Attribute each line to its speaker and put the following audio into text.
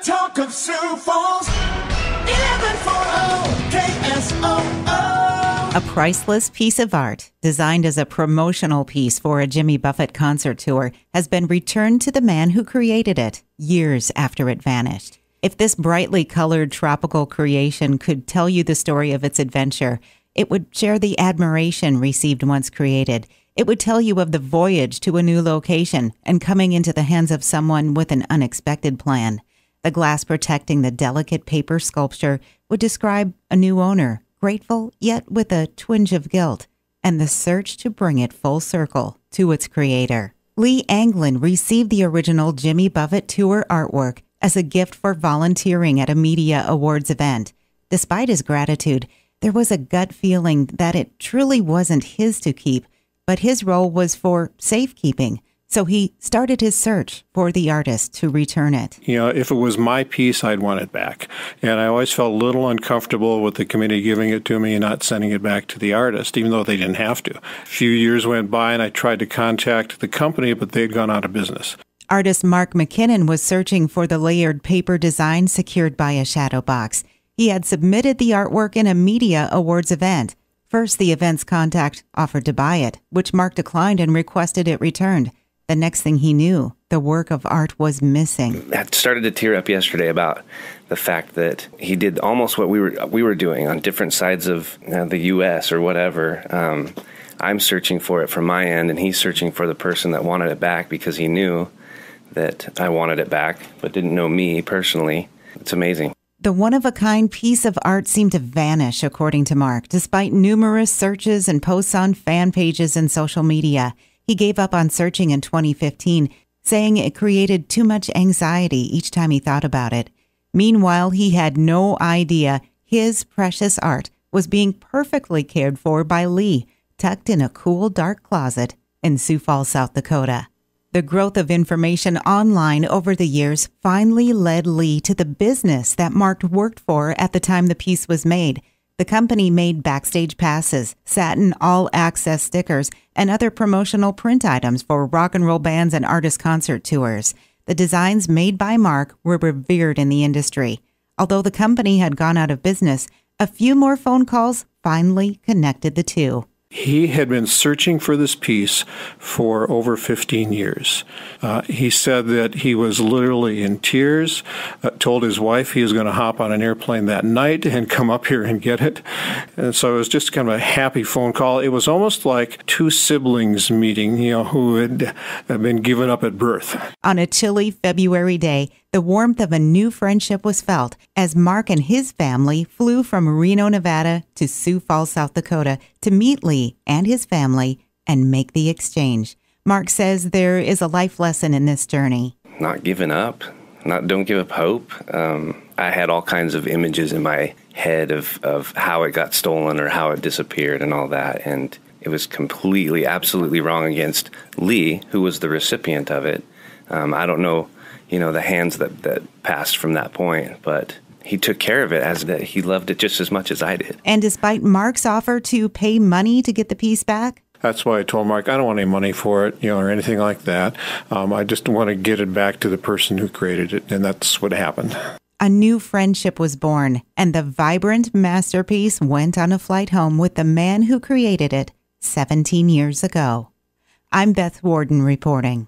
Speaker 1: talk of Sioux Falls. 1140 KSOO.
Speaker 2: A priceless piece of art, designed as a promotional piece for a Jimmy Buffett concert tour, has been returned to the man who created it years after it vanished. If this brightly colored tropical creation could tell you the story of its adventure, it would share the admiration received once created. It would tell you of the voyage to a new location and coming into the hands of someone with an unexpected plan. The glass protecting the delicate paper sculpture would describe a new owner, grateful yet with a twinge of guilt, and the search to bring it full circle to its creator. Lee Anglin received the original Jimmy Buffett tour artwork as a gift for volunteering at a media awards event. Despite his gratitude, there was a gut feeling that it truly wasn't his to keep, but his role was for safekeeping. So he started his search for the artist to return it.
Speaker 3: You know, if it was my piece, I'd want it back. And I always felt a little uncomfortable with the committee giving it to me and not sending it back to the artist, even though they didn't have to. A few years went by and I tried to contact the company, but they'd gone out of business.
Speaker 2: Artist Mark McKinnon was searching for the layered paper design secured by a shadow box. He had submitted the artwork in a media awards event. First, the event's contact offered to buy it, which Mark declined and requested it returned. The next thing he knew, the work of art was missing.
Speaker 4: I started to tear up yesterday about the fact that he did almost what we were doing on different sides of the U.S. or whatever. I'm searching for it from my end, and he's searching for the person that wanted it back because he knew that I wanted it back, but didn't know me personally. It's amazing.
Speaker 2: The one-of-a-kind piece of art seemed to vanish, according to Mark, despite numerous searches and posts on fan pages and social media. He gave up on searching in 2015, saying it created too much anxiety each time he thought about it. Meanwhile, he had no idea his precious art was being perfectly cared for by Lee, tucked in a cool, dark closet in Sioux Falls, South Dakota. The growth of information online over the years finally led Lee to the business that Mark worked for at the time the piece was made. The company made backstage passes, satin all-access stickers, and other promotional print items for rock and roll bands and artist concert tours. The designs made by Mark were revered in the industry. Although the company had gone out of business, a few more phone calls finally connected the two.
Speaker 3: He had been searching for this piece for over 15 years. He said that he was literally in tears, told his wife he was going to hop on an airplane that night and come up here and get it. And so it was just kind of a happy phone call. It was almost like two siblings meeting, who had been given up at birth.
Speaker 2: On a chilly February day, the warmth of a new friendship was felt as Mark and his family flew from Reno, Nevada to Sioux Falls, South Dakota to meet Lee and his family and make the exchange. Mark says there is a life lesson in this journey.
Speaker 4: Not giving up. Don't give up hope. I had all kinds of images in my head of how it got stolen or how it disappeared and all that. And it was completely, absolutely wrong against Lee, who was the recipient of it. I don't know, the hands that passed from that point, but he took care of it as that he loved it just as much as I did.
Speaker 2: And despite Mark's offer to pay money to get the piece back?
Speaker 3: That's why I told Mark, I don't want any money for it, or anything like that. I just want to get it back to the person who created it, and that's what happened.
Speaker 2: A new friendship was born, and the vibrant masterpiece went on a flight home with the man who created it 17 years ago. I'm Beth Warden reporting.